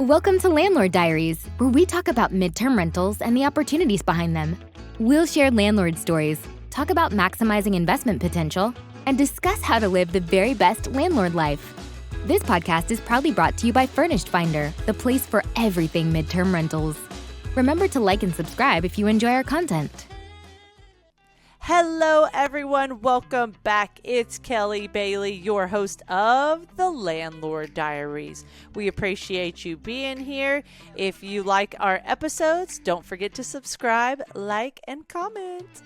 Welcome to Landlord Diaries, where we talk about midterm rentals and the opportunities behind them. We'll share landlord stories, talk about maximizing investment potential, and discuss how to live the very best landlord life. This podcast is proudly brought to you by Furnished Finder, the place for everything midterm rentals. Remember to like and subscribe if you enjoy our content. Hello, everyone. Welcome back. It's Kelly Bailey, your host of the Landlord Diaries. We appreciate you being here. If you like our episodes, don't forget to subscribe, like, and comment.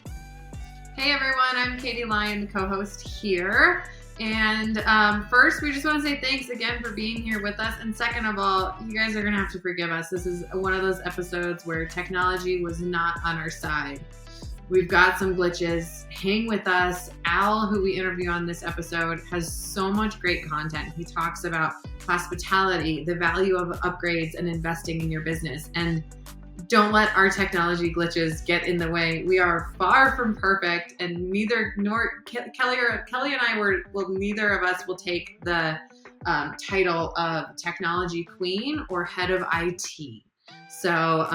Hey, everyone. I'm Katie Lyon, the co-host here. And first, we just want to say thanks again for being here with us. And second of all, you guys are going to have to forgive us. This is one of those episodes where technology was not on our side. We've got some glitches. Hang with us. Al, who we interview on this episode, has so much great content. He talks about hospitality, the value of upgrades, and investing in your business. And don't let our technology glitches get in the way. We are far from perfect, and neither Kelly and I neither of us will take the title of technology queen or head of IT. So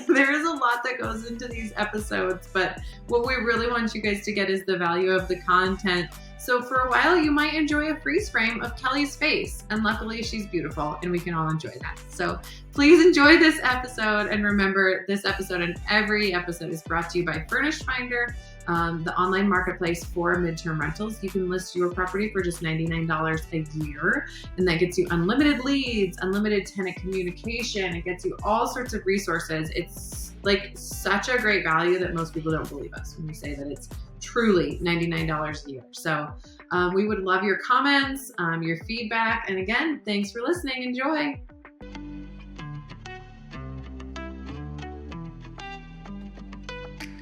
there is a lot that goes into these episodes, but what we really want you guys to get is the value of the content. So for a while, you might enjoy a freeze frame of Kelly's face, and luckily she's beautiful, and we can all enjoy that. So please enjoy this episode, and remember, this episode and every episode is brought to you by Furnished Finder, the online marketplace for midterm rentals. You can list your property for just $99 a year, and that gets you unlimited leads, unlimited tenant communication. It gets you all sorts of resources. It's like such a great value that most people don't believe us when we say that it's truly $99 a year. So we would love your comments, your feedback, and again, thanks for listening. Enjoy.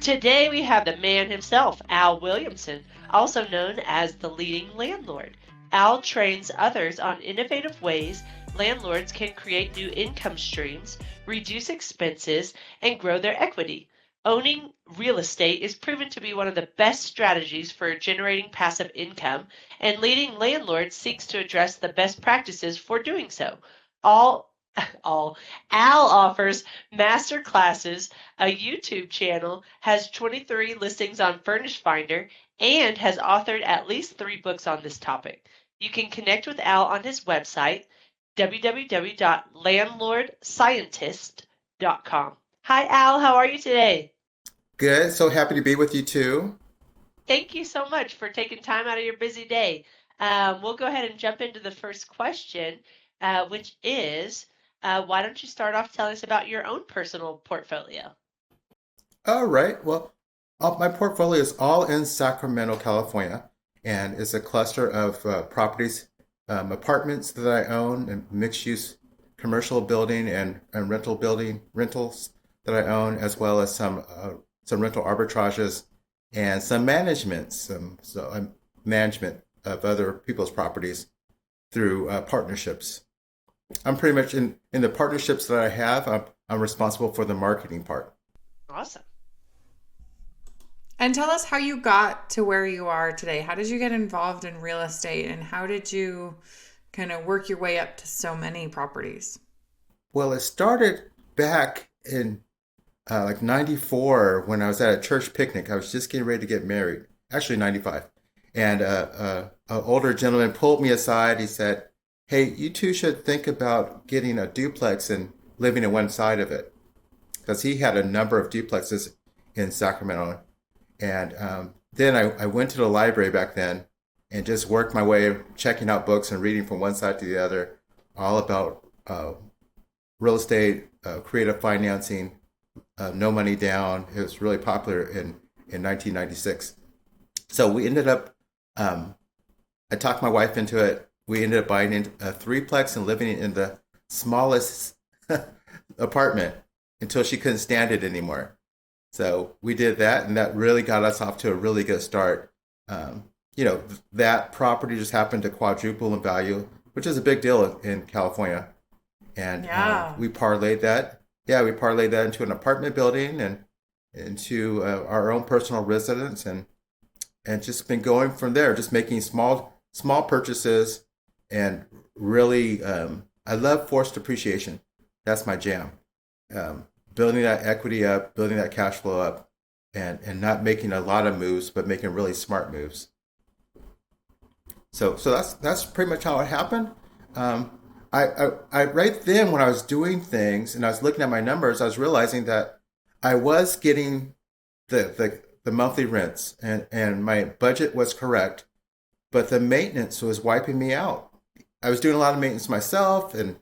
Today we have the man himself, Al Williamson, also known as the leading landlord. Al trains others on innovative ways landlords can create new income streams, reduce expenses, and grow their equity. Owning real estate is proven to be one of the best strategies for generating passive income, and leading landlords seeks to address the best practices for doing so. Al offers master classes, a YouTube channel, has 23 listings on Furnished Finder, and has authored at least 3 books on this topic. You can connect with Al on his website, www.landlordscientist.com. Hi, Al. How are you today? Good. So happy to be with you too. Thank you so much for taking time out of your busy day. We'll go ahead and jump into the first question, which is, why don't you start off telling us about your own personal portfolio? All right. Well, my portfolio is all in Sacramento, California, and it's a cluster of properties, apartments that I own, and mixed-use commercial building and rentals that I own, as well as some rental arbitrages and some management of other people's properties through partnerships. I'm pretty much in the partnerships that I have, I'm responsible for the marketing part. Awesome. And tell us how you got to where you are today. How did you get involved in real estate, and how did you kind of work your way up to so many properties? Well, it started back in like 94 when I was at a church picnic. I was just getting ready to get married, actually 95. And an older gentleman pulled me aside. He said, "Hey, you two should think about getting a duplex and living in one side of it." Because he had a number of duplexes in Sacramento. And then I went to the library back then and just worked my way checking out books and reading from one side to the other, all about real estate, creative financing, no money down. It was really popular in 1996. So we ended up, I talked my wife into it. We ended up buying a 3-plex and living in the smallest apartment until she couldn't stand it anymore. So we did that, and that really got us off to a really good start. That property just happened to quadruple in value, which is a big deal in California. And we parlayed that. Yeah, we parlayed that into an apartment building and into our own personal residence, and just been going from there, just making small purchases. And really, I love forced appreciation. that's my jam. Building that equity up, building that cash flow up, and not making a lot of moves, but making really smart moves. So that's pretty much how it happened. I right then when I was doing things and I was looking at my numbers, I was realizing that I was getting the monthly rents and my budget was correct, but the maintenance was wiping me out. I was doing a lot of maintenance myself and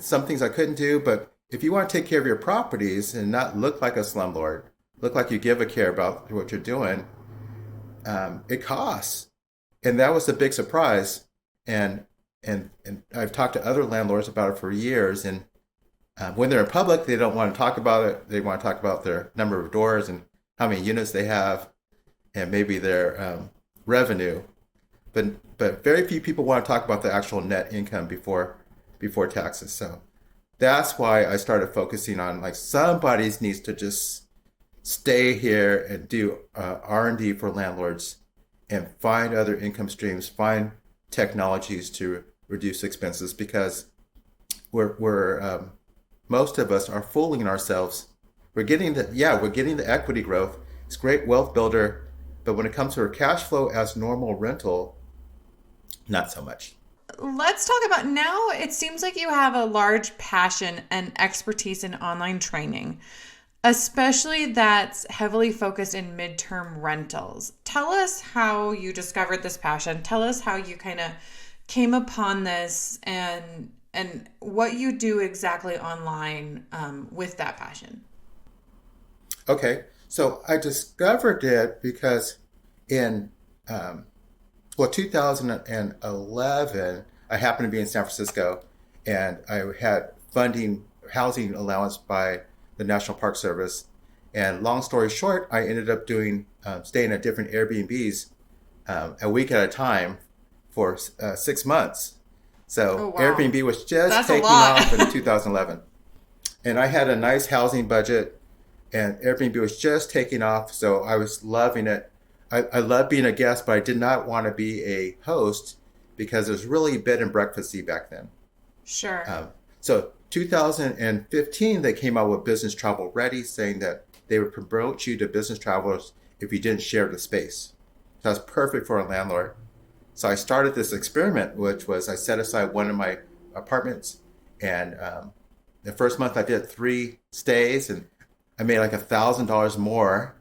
some things I couldn't do, but if you want to take care of your properties and not look like a slumlord, look like you give a care about what you're doing, it costs. And that was the big surprise. And I've talked to other landlords about it for years. And when they're in public, they don't want to talk about it. They want to talk about their number of doors and how many units they have and maybe their revenue. But very few people want to talk about the actual net income before taxes. So that's why I started focusing on like somebody needs to just stay here and do R&D for landlords and find other income streams, find technologies to reduce expenses, because we're most of us are fooling ourselves. We're getting the equity growth. It's a great wealth builder, but when it comes to our cash flow as normal rental, not so much. Let's talk about now. It seems like you have a large passion and expertise in online training, especially that's heavily focused in midterm rentals. Tell us how you discovered this passion. Tell us how you kind of came upon this and what you do exactly online with that passion. Okay, so I discovered it because in 2011, I happened to be in San Francisco, and I had housing allowance by the National Park Service. And long story short, I ended up staying at different Airbnbs a week at a time for 6 months. So wow. Airbnb was just taking off in 2011. And I had a nice housing budget, and Airbnb was just taking off. So I was loving it. I love being a guest, but I did not want to be a host because it was really bed and breakfasty back then. Sure. So 2015, they came out with Business Travel Ready, saying that they would promote you to business travelers if you didn't share the space. So that's perfect for a landlord. So I started this experiment, which was I set aside one of my apartments, and the first month I did 3 stays, and I made like $1,000 more.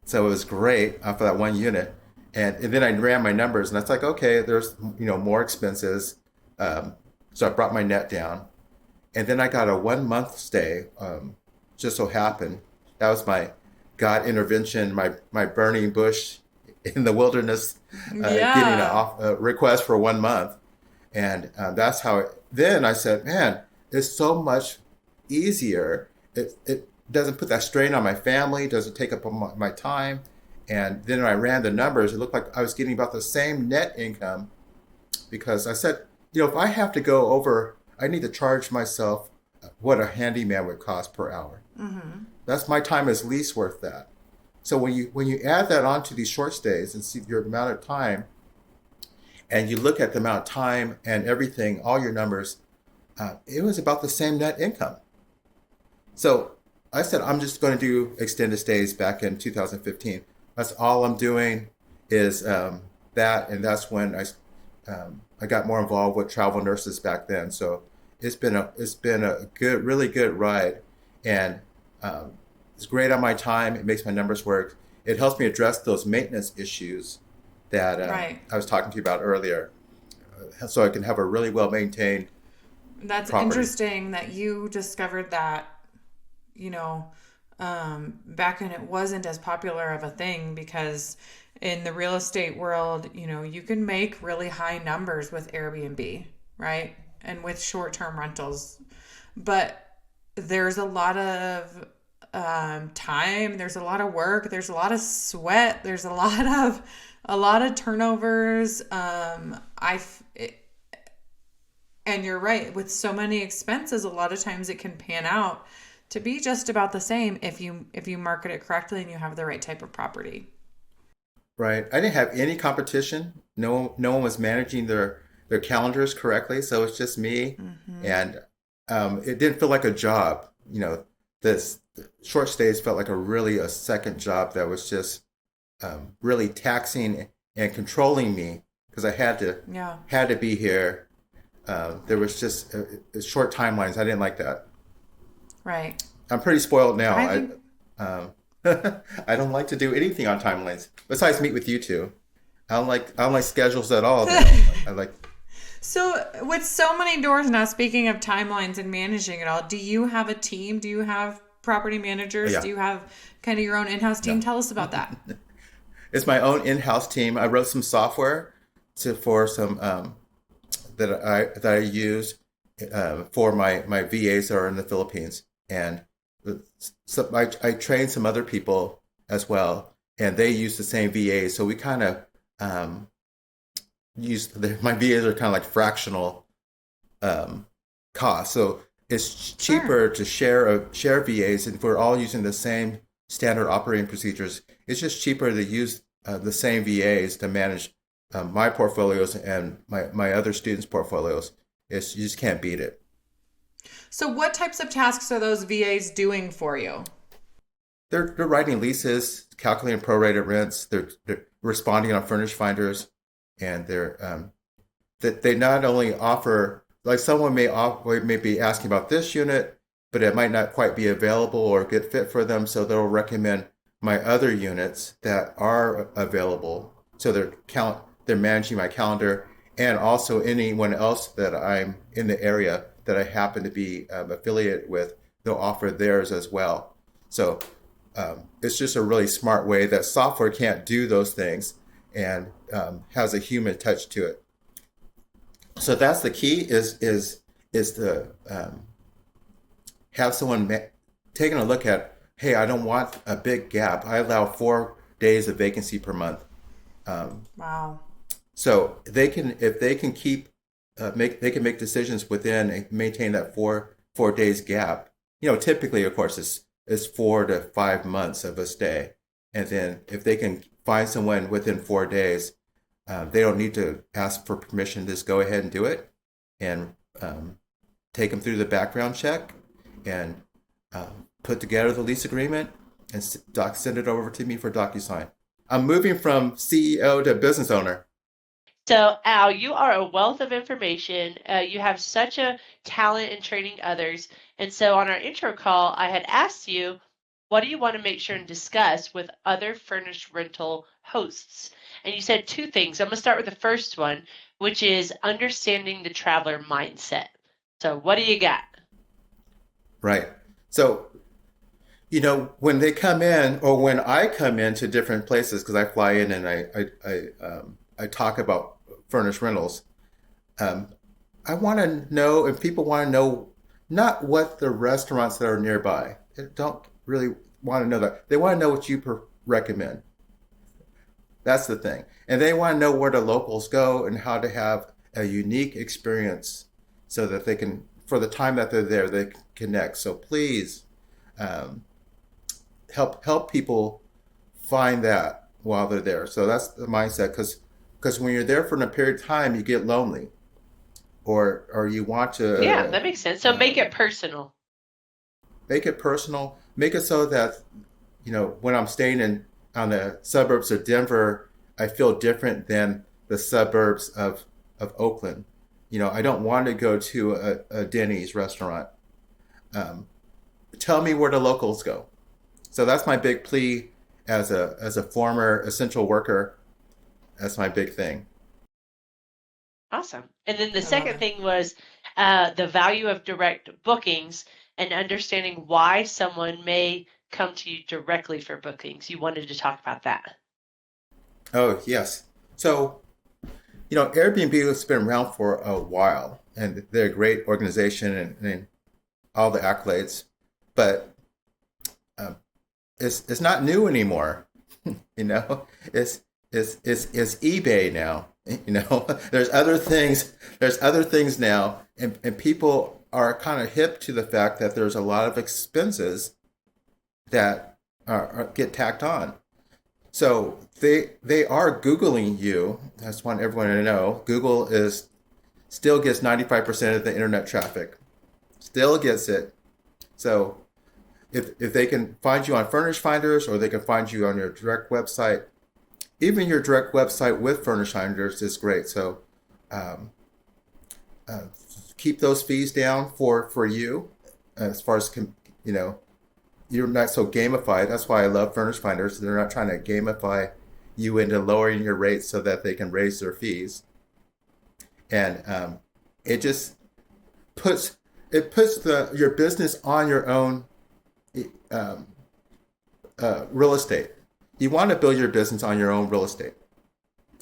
So it was great for that one unit. And then I ran my numbers, and that's like, okay, there's more expenses. So I brought my net down. And then I got a 1 month stay, just so happened. That was my God intervention, my burning bush in the wilderness, getting a request for 1 month. And that's how then I said, man, it's so much easier. It doesn't put that strain on my family, doesn't take up my time. And then when I ran the numbers, it looked like I was getting about the same net income, because I said, if I have to go over, I need to charge myself what a handyman would cost per hour. Mm-hmm. That's my time is least worth that. So when you add that onto these short stays and see your amount of time, and you look at the amount of time and everything, all your numbers, it was about the same net income. So I said, I'm just going to do extended stays back in 2015. That's all I'm doing is that. And that's when I got more involved with travel nurses back then. So it's been a good, really good ride. And it's great on my time. It makes my numbers work. It helps me address those maintenance issues that I was talking to you about earlier. So I can have a really well-maintained That's property. Interesting that you discovered that, back when it wasn't as popular of a thing, because in the real estate world, you can make really high numbers with Airbnb, right? And with short-term rentals. But there's a lot of time, there's a lot of work, there's a lot of sweat, there's a lot of turnovers. And you're right, with so many expenses, a lot of times it can pan out to be just about the same if you market it correctly and you have the right type of property. Right. I didn't have any competition. No one was managing their calendars correctly. So it's just me. Mm-hmm. And it didn't feel like a job. This short stays felt like a second job that was just really taxing and controlling me because I had to be here. There was just short timelines. I didn't like that. Right. I'm pretty spoiled now. I think... I don't like to do anything on timelines besides meet with you two. I don't like schedules at all. I like. So with so many doors now, speaking of timelines and managing it all, do you have a team? Do you have property managers? Yeah. Do you have kind of your own in-house team? No. Tell us about that. It's my own in-house team. I wrote some software for some that I use for my VAs that are in the Philippines, and so I trained some other people as well, and they use the same VAs. So we kind of my VAs are kind of like fractional costs. So it's cheaper to share VAs, and if we're all using the same standard operating procedures, it's just cheaper to use the same VAs to manage my portfolios and my other students' portfolios. You just can't beat it. So what types of tasks are those VAs doing for you? They're writing leases, calculating prorated rents. They're responding on furnish finders, and they not only offer, like someone may be asking about this unit, but it might not quite be available or good fit for them, so they'll recommend my other units that are available. So they're managing my calendar, and also anyone else that I'm in the area that I happen to be affiliated with, they'll offer theirs as well. So it's just a really smart way that software can't do those things and has a human touch to it. So that's the key is to have someone taking a look at, hey, I don't want a big gap. I allow 4 days of vacancy per month. Wow. So if they can keep they can make decisions within and maintain that four days gap. Typically, of course, it's 4 to 5 months of a stay, and then if they can find someone within 4 days, they don't need to ask for permission. Just go ahead and do it, and take them through the background check, and put together the lease agreement, and send it over to me for DocuSign. I'm moving from CEO to business owner. So, Al, you are a wealth of information. You have such a talent in training others. And so on our intro call, I had asked you, what do you want to make sure and discuss with other furnished rental hosts? And you said 2 things. I'm going to start with the first one, which is understanding the traveler mindset. So what do you got? Right. So, when they come in, or when I come into different places, because I fly in and I talk about furnished rentals, I want to know, and people want to know, not what the restaurants that are nearby. They don't really want to know that. They want to know what you recommend. That's the thing. And they want to know where the locals go and how to have a unique experience so that they can, for the time that they're there, they can connect. So please help people find that while they're there. So that's the mindset, because when you're there for a period of time, you get lonely, or you want to. Yeah, that makes sense. So make it personal. Make it personal. Make it so that when I'm staying on the suburbs of Denver, I feel different than the suburbs of Oakland. I don't want to go to a Denny's restaurant. Tell me where the locals go. So that's my big plea as a former essential worker. That's my big thing. Awesome. And then the second thing was the value of direct bookings and understanding why someone may come to you directly for bookings. You wanted to talk about that. Oh, yes. So, Airbnb has been around for a while, and they're a great organization and all the accolades, but it's not new anymore. It's eBay now. There's other things now, and people are kind of hip to the fact that there's a lot of expenses that get tacked on. So they are Googling you. I just want everyone to know. Google still gets 95% of the internet traffic. still gets it. So if they can find you on Furnish Finders or they can find you on your direct website, even your direct website with Furnish Finders is great. So um, uh, keep those fees down for you as far as you know you're not so gamified. That's why I love Furnish Finders. They're not trying to gamify you into lowering your rates so that they can raise their fees, and it just puts your business on your own um, real estate. You want to build your business on your own real estate.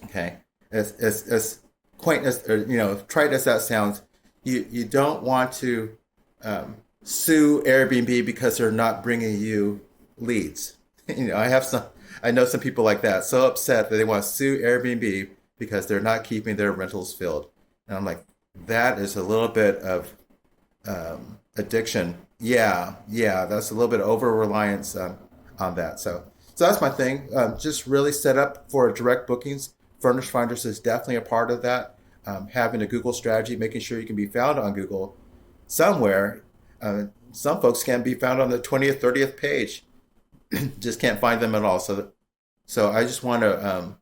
Okay, as quaint as or trite as that sounds, you don't want to sue Airbnb because they're not bringing you leads. I know some people like that, so upset that they want to sue Airbnb because they're not keeping their rentals filled. And I'm like, that is a little bit of addiction. Yeah, that's a little bit of over reliance on that. So that's my thing. Just really set up for direct bookings. Furnish Finders is definitely a part of that. Having a Google strategy, making sure you can be found on Google somewhere. Some folks can't be found on the 20th, 30th page. Just can't find them at all. So I just want to.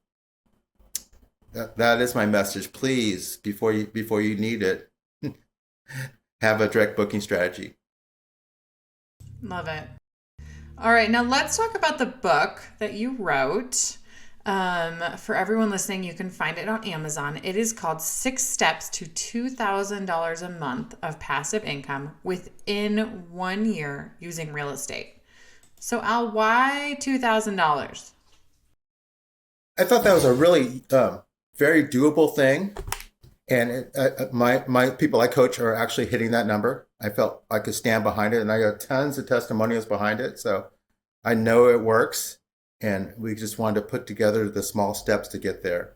That is my message. Please, before you need it, have a direct booking strategy. Love it. All right, now let's talk about the book that you wrote. For everyone listening, you can find it on Amazon. It is called 6 Steps to $2,000 a Month of Passive Income Within 1 Year Using Real Estate. So Al, why $2,000? I thought that was a really very doable thing. And my people I coach are actually hitting that number. I felt I could stand behind it, and I got tons of testimonials behind it. So I know it works, and we just wanted to put together the small steps to get there.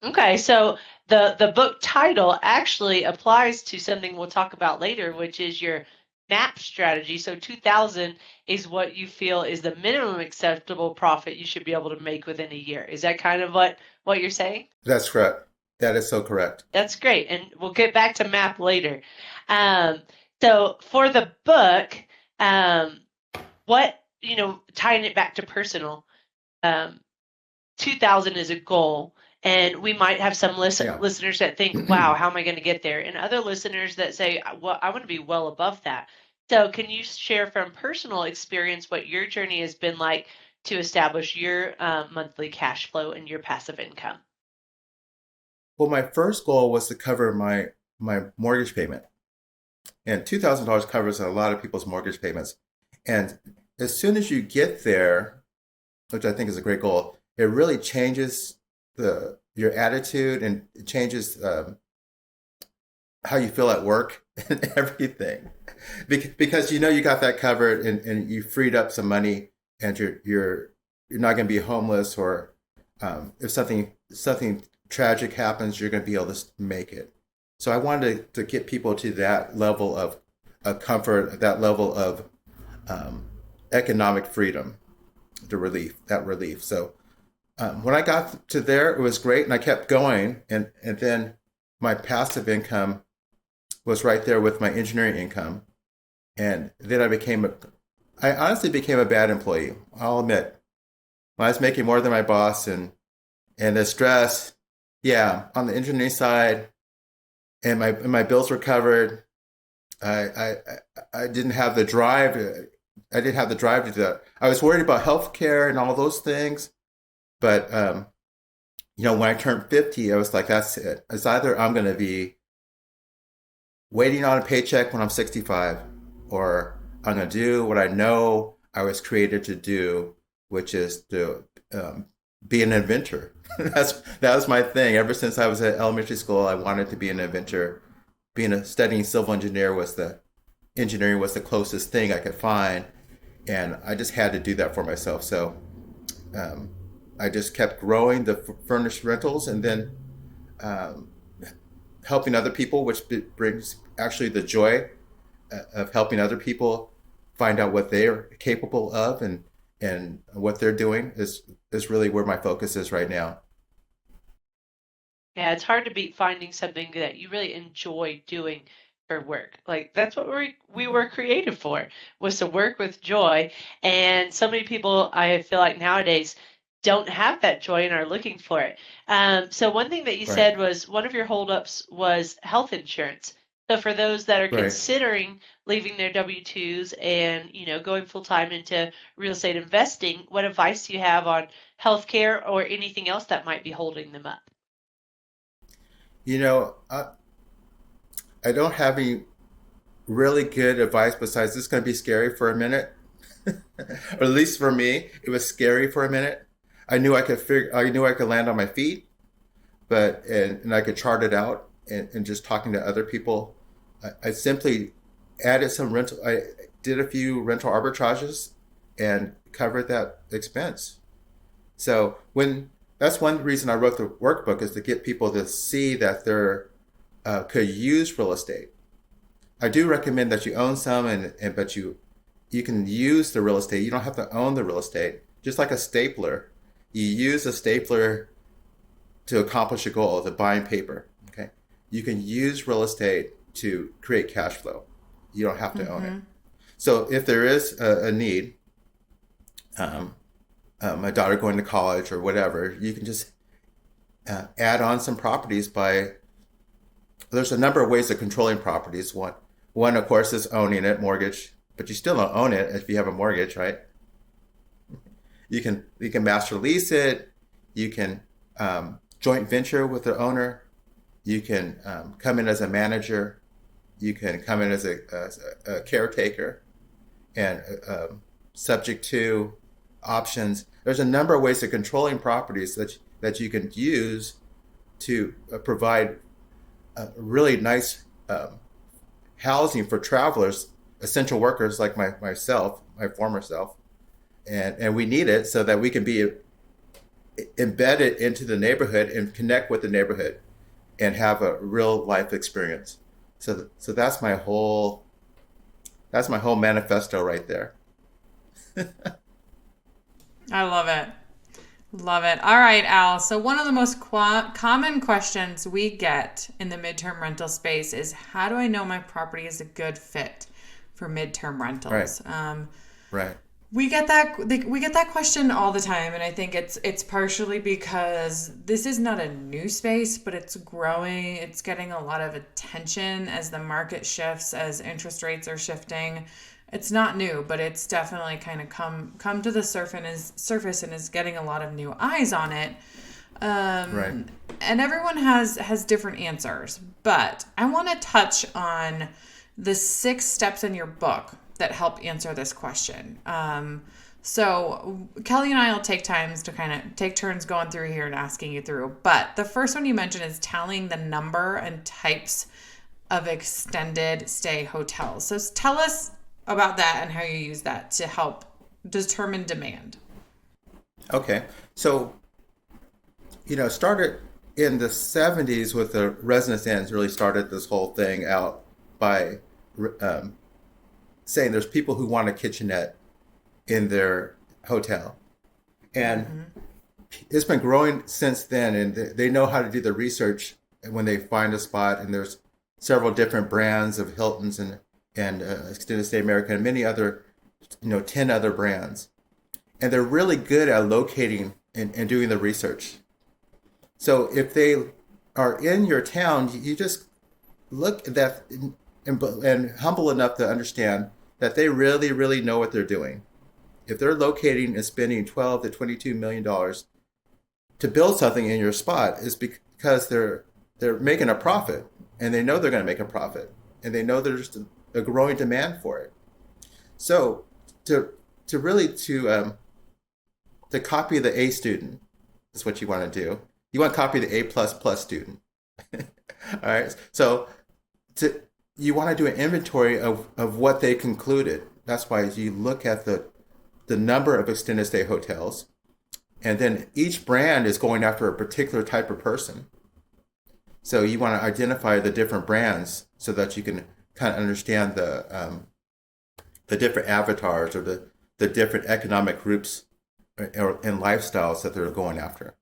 Okay, so the book title actually applies to something we'll talk about later, which is your MAP strategy. So 2,000 is what you feel is the minimum acceptable profit you should be able to make within a year. Is that kind of what you're saying? That's correct. That is so correct. That's great. And we'll get back to MAP later. So for the book, tying it back to personal, 2,000 is a goal. And we might have some listeners that think, wow, how am I going to get there? And other listeners that say, well, I want to be well above that. So can you share from personal experience what your journey has been like to establish your monthly cash flow and your passive income? Well, my first goal was to cover my mortgage payment. And $2,000 covers a lot of people's mortgage payments. And as soon as you get there, which I think is a great goal, it really changes your attitude, and it changes how you feel at work and everything. Because you got that covered, and you freed up some money, and you're not going to be homeless, or if something tragic happens, you're going to be able to make it. So I wanted to get people to that level of comfort, that level of economic freedom, that relief. So when I got to there, it was great, and I kept going, and then my passive income was right there with my engineering income, and then I honestly became a bad employee. I'll admit, when I was making more than my boss, and the stress. Yeah, on the engineering side, and my bills were covered. I didn't have the drive. I didn't have the drive to do that. I was worried about healthcare and all those things, but when I turned 50, I was like, that's it. It's either I'm going to be waiting on a paycheck when I'm 65, or I'm going to do what I know I was created to do, which is to be an inventor. That was my thing. Ever since I was at elementary school, I wanted to be an inventor. Studying civil engineering was the closest thing I could find, and I just had to do that for myself. So I just kept growing the furnished rentals, and then helping other people, which brings actually the joy of helping other people find out what they're capable of, and what they're doing is really where my focus is right now. Yeah, it's hard to beat finding something that you really enjoy doing. for work. Like that's what we were created for, was to work with joy. And so many people, I feel like nowadays, don't have that joy and are looking for it. So one thing that you Right. said was one of your holdups was health insurance. So for those that are Right. considering leaving their W-2s and, going full time into real estate investing, what advice do you have on healthcare or anything else that might be holding them up? You know, I don't have any really good advice besides this is going to be scary for a minute. Or at least for me, it was scary for a minute. I knew I could land on my feet, but and I could chart it out and just talking to other people. I simply added some rental. I did a few rental arbitrages and covered that expense. So when that's one reason I wrote the workbook, is to get people to see that they're could use real estate. I do recommend that you own some, but you can use the real estate. You don't have to own the real estate. Just like a stapler, you use a stapler to accomplish a goal, to buying paper. Okay, you can use real estate to create cash flow. You don't have to own it. So if there is a need, my daughter going to college or whatever, you can just add on some properties by. There's a number of ways of controlling properties. One, of course, is owning it, mortgage, but you still don't own it if you have a mortgage, right? You can master lease it. You can joint venture with the owner. You can come in as a manager. You can come in as a caretaker, and subject to options. There's a number of ways of controlling properties that you can use to provide really nice housing for travelers, essential workers like myself, my former self, and we need it so that we can be embedded into the neighborhood and connect with the neighborhood and have a real life experience. So that's my whole manifesto right there. I love it. Love it. All right, Al. So one of the most common questions we get in the midterm rental space is, how do I know my property is a good fit for midterm rentals? Right. We get that question all the time, and I think it's partially because this is not a new space, but it's growing. It's getting a lot of attention as the market shifts, as interest rates are shifting. It's not new, but it's definitely kind of come to the surface and is getting a lot of new eyes on it. Right. And everyone has different answers, but I want to touch on the 6 steps in your book that help answer this question. So Kelly and I will take times to kind of take turns going through here and asking you through. But the first one you mentioned is tallying the number and types of extended stay hotels. So tell us about that and how you use that to help determine demand. Okay. So, started in the 70s with the residence inns, really started this whole thing out by saying there's people who want a kitchenette in their hotel. And it's been growing since then, and they know how to do the research when they find a spot. And there's several different brands of Hiltons and Extended Stay America and many other, 10 other brands. And they're really good at locating and doing the research. So if they are in your town, you just look at that and humble enough to understand that they really, really know what they're doing. If they're locating and spending $12 to $22 million to build something in your spot, is because they're making a profit, and they know they're going to make a profit, and they know there's a growing demand for it. So to copy the A student is what you want to do. You want to copy the A++ student. All right. So you want to do an inventory of what they concluded. That's why you look at the number of extended stay hotels, and then each brand is going after a particular type of person. So you want to identify the different brands so that you can kind of understand the different avatars or the different economic groups and lifestyles that they're going after.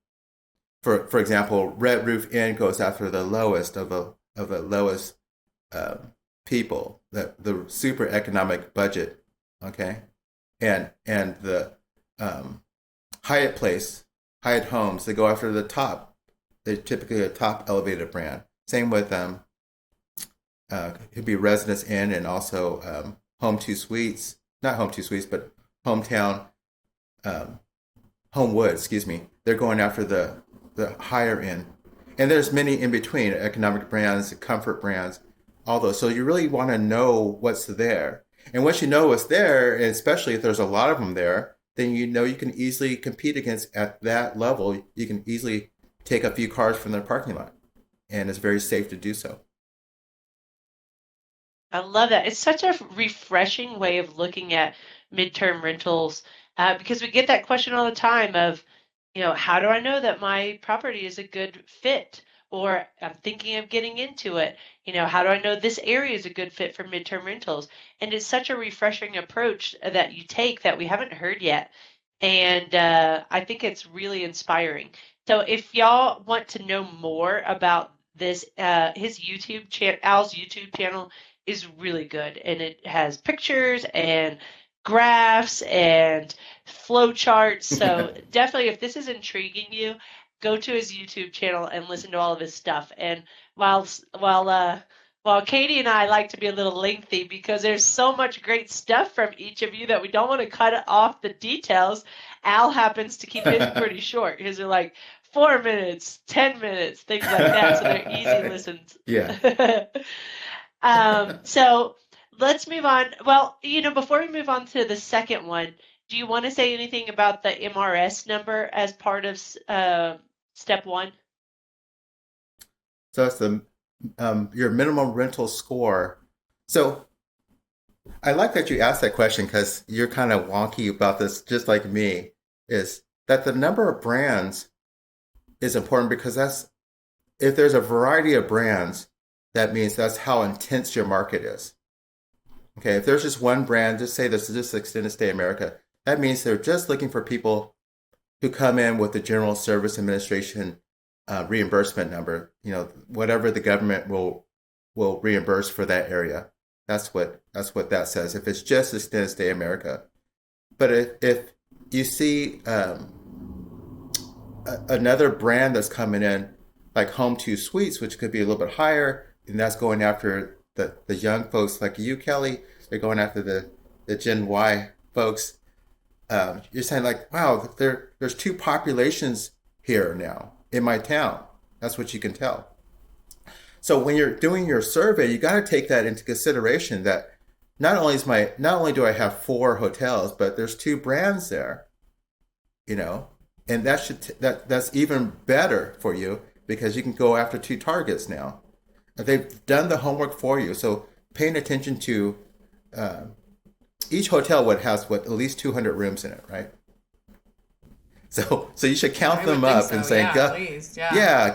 For example, Red Roof Inn goes after the lowest of the lowest people, the super economic budget, okay, and the Hyatt Homes, they go after the top. They're typically a top elevated brand. Same with it'd be Residence Inn and also Home Two Suites, not Home Two Suites, but Hometown, Homewood, excuse me. They're going after the higher end, and there's many in between, economic brands, comfort brands, all those. So you really want to know what's there, and once you know what's there, and especially if there's a lot of them there, then you know you can easily compete against at that level. You can easily take a few cars from their parking lot, and it's very safe to do so. I love that. It's such a refreshing way of looking at midterm rentals because we get that question all the time of, how do I know that my property is a good fit? Or I'm thinking of getting into it. How do I know this area is a good fit for midterm rentals? And it's such a refreshing approach that you take that we haven't heard yet. And I think it's really inspiring. So if y'all want to know more about this, his YouTube channel, Al's YouTube channel is really good. And it has pictures and graphs and flow charts. So definitely, if this is intriguing you, go to his YouTube channel and listen to all of his stuff. And while Katie and I like to be a little lengthy because there's so much great stuff from each of you that we don't want to cut off the details, Al happens to keep his pretty short. His are like 4 minutes, 10 minutes, things like that. So they're easy listens. Yeah. So let's move on. Well, before we move on to the second one, do you want to say anything about the MRS number as part of step one? So it's your minimum rental score. So I like that you asked that question because you're kind of wonky about this, just like me, is that the number of brands is important because if there's a variety of brands, that means that's how intense your market is. Okay, if there's just one brand, just say this is just Extended Stay America, that means they're just looking for people who come in with the General Service Administration reimbursement number, whatever the government will reimburse for that area. That's what that says. If it's just Extended Stay America, but if you see another brand that's coming in, like Home Two Suites, which could be a little bit higher, and that's going after the young folks like you, Kelly. They're going after the Gen Y folks. You're saying like, wow, there's two populations here now in my town. That's what you can tell. So when you're doing your survey, you got to take that into consideration that not only do I have 4 hotels, but there's 2 brands there, and that's even better for you because you can go after 2 targets now. They've done the homework for you. So paying attention to each hotel has at least 200 rooms in it, right? So you should count them up and say,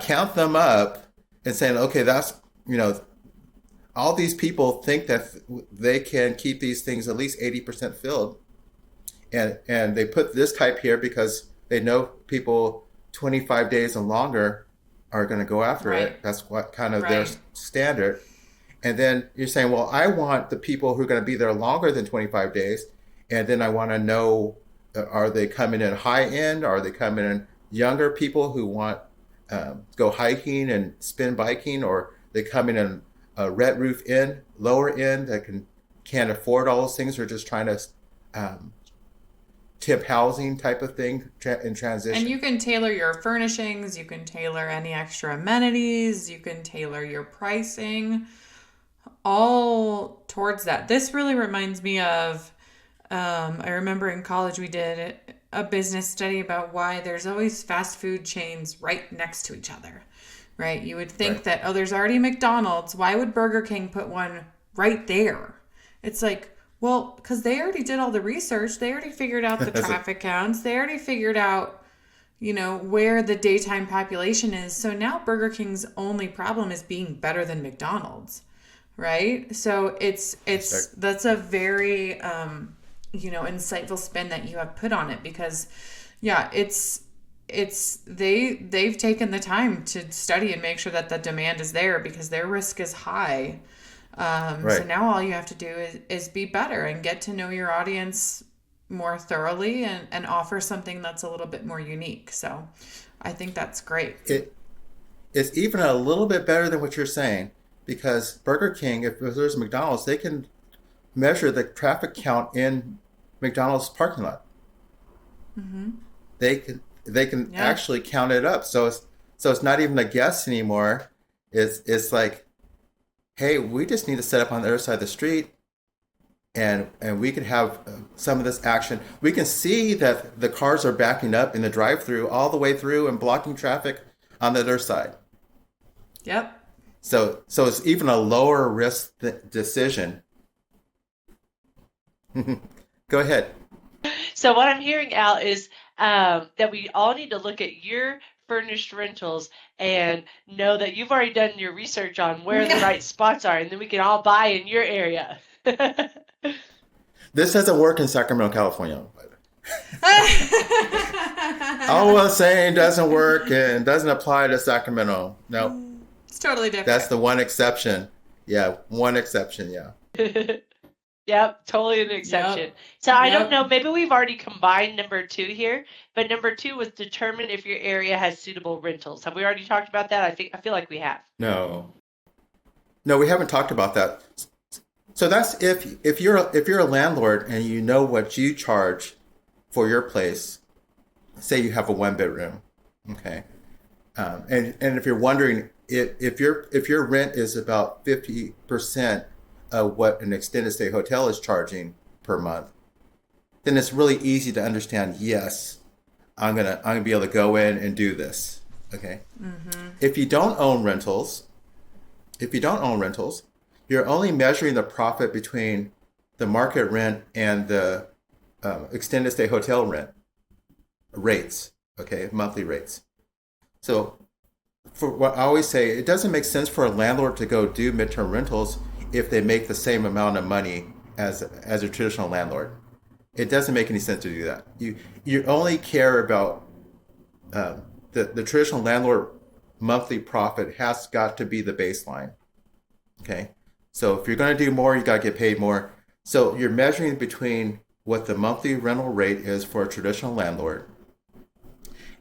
count them up and saying, okay, that's, all these people think that they can keep these things at least 80% filled. And they put this type here because they know people 25 days and longer are going to go after it. That's what kind of their standard. And then you're saying, well, I want the people who are going to be there longer than 25 days. And then I want to know, are they coming in high end? Are they coming in younger people who want go hiking and spin biking? Or they come in a red roof inn, lower end that can't afford all those things, or just trying to tip housing type of thing in transition. And you can tailor your furnishings, you can tailor any extra amenities, you can tailor your pricing, all towards that. This really reminds me of, I remember in college we did a business study about why there's always fast food chains right next to each other, right? You would think that, there's already McDonald's. Why would Burger King put one right there? It's like, well, because they already did all the research. They already figured out the traffic counts. They already figured out, where the daytime population is. So now Burger King's only problem is being better than McDonald's, right? So that's a very, insightful spin that you have put on it because, they've taken the time to study and make sure that the demand is there because their risk is high So Right. now all you have to do is be better and get to know your audience more thoroughly and offer something that's a little bit more unique. So I think that's great. It's even a little bit better than what you're saying, because Burger King, if there's McDonald's, they can measure the traffic count in McDonald's parking lot. They can Yeah. actually count it up. So it's not even a guess anymore. It's like, hey, we just need to set up on the other side of the street, and we can have some of this action. We can see that the cars are backing up in the drive-through all the way through and blocking traffic on the other side. Yep. So it's even a lower risk decision. Go ahead. So what I'm hearing, Al, is that we all need to look at your furnished rentals and know that you've already done your research on where the right spots are, and then we can all buy in your area. This doesn't work in Sacramento, California. All I'm saying doesn't work and doesn't apply to Sacramento. No, It's totally different. that's the one exception. Yeah, one exception. Yeah. Yep, totally an exception. So I don't know, maybe we've already combined number 2 here, but number 2 was determine if your area has suitable rentals. Have we already talked about that? I feel like we have. No, we haven't talked about that. So that's if you're a landlord and you know what you charge for your place. Say you have a 1-bedroom, okay, and if you're wondering if your rent is about 50% of what an extended stay hotel is charging per month, then it's really easy to understand. Yes, I'm gonna be able to go in and do this. Okay. If you don't own rentals, you're only measuring the profit between the market rent and the extended stay hotel rent rates. Okay, monthly rates. So, for what I always say, it doesn't make sense for a landlord to go do midterm rentals if they make the same amount of money as a traditional landlord. It doesn't make any sense to do that. You only care about the traditional landlord monthly profit has got to be the baseline. Okay, so if you're going to do more, you got to get paid more. So you're measuring between what the monthly rental rate is for a traditional landlord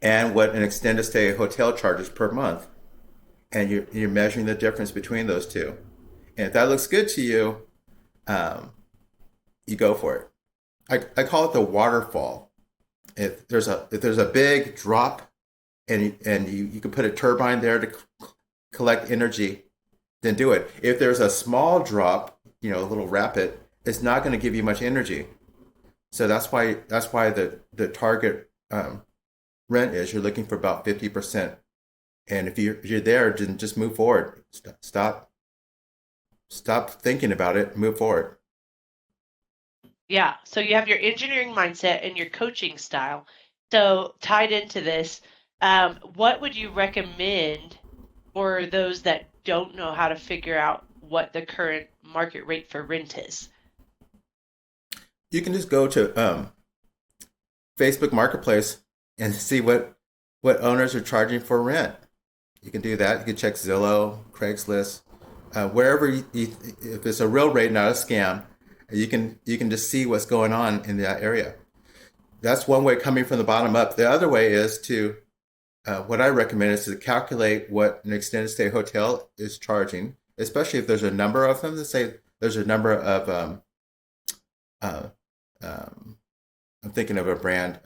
and what an extended stay hotel charges per month, and you're measuring the difference between those two. And if that looks good to you, you go for it. I call it the waterfall. If there's a big drop, and you can put a turbine there to collect energy, then do it. If there's a small drop, a little rapid, it's not going to give you much energy. So that's why the target rent is you're looking for about 50%. And if you're there, then just move forward. Stop thinking about it. Move forward. Yeah. So you have your engineering mindset and your coaching style. So tied into this, what would you recommend for those that don't know how to figure out what the current market rate for rent is? You can just go to Facebook Marketplace and see what owners are charging for rent. You can do that. You can check Zillow, Craigslist, wherever if it's a real rate, not a scam. You can just see what's going on in that area. That's one way, coming from the bottom up. The other way is to what I recommend is to calculate what an extended stay hotel is charging, especially if there's a number of them. Let's say there's a number of I'm thinking of a brand,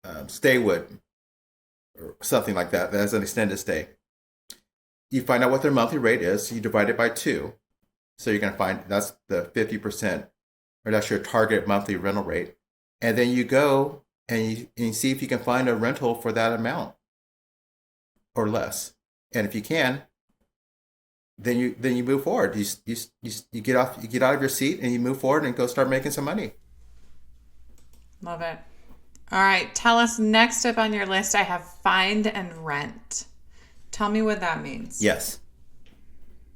Staywood or something like that. That's an extended stay. You find out what their monthly rate is. You divide it by 2. So you're going to find that's the 50%, or that's your target monthly rental rate. And then you go and you see if you can find a rental for that amount or less. And if you can, then you move forward. You get out of your seat and you move forward and go start making some money. Love it. All right, tell us, next up on your list, I have find and rent. Tell me what that means. Yes.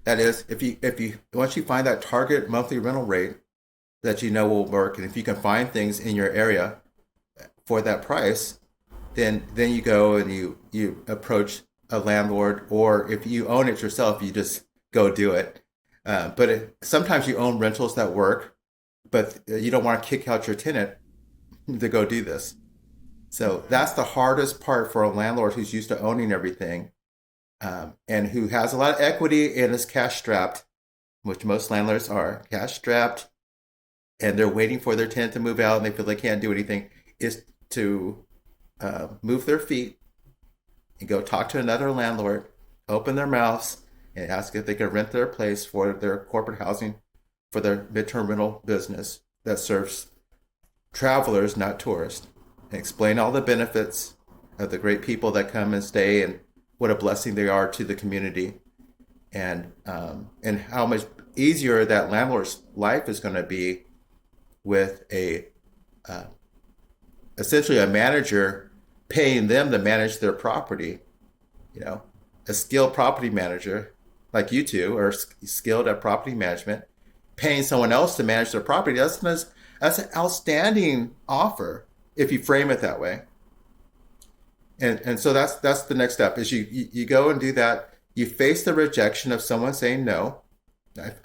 That is, if you once you find that target monthly rental rate that you know will work, and if you can find things in your area for that price, then you go and you approach a landlord, or if you own it yourself, you just go do it. Sometimes you own rentals that work, but you don't want to kick out your tenant to go do this. So that's the hardest part for a landlord who's used to owning everything, and who has a lot of equity and is cash strapped, which most landlords are cash strapped, and they're waiting for their tenant to move out and they feel they can't do anything, is to move their feet and go talk to another landlord, open their mouths, and ask if they can rent their place for their corporate housing, for their midterm rental business that serves travelers, not tourists, and explain all the benefits of the great people that come and stay and what a blessing they are to the community, and how much easier that landlord's life is going to be with essentially a manager paying them to manage their property. A skilled property manager like you two are skilled at property management, paying someone else to manage their property. That's an outstanding offer if you frame it that way. And so that's the next step is you go and do that. You face the rejection of someone saying no.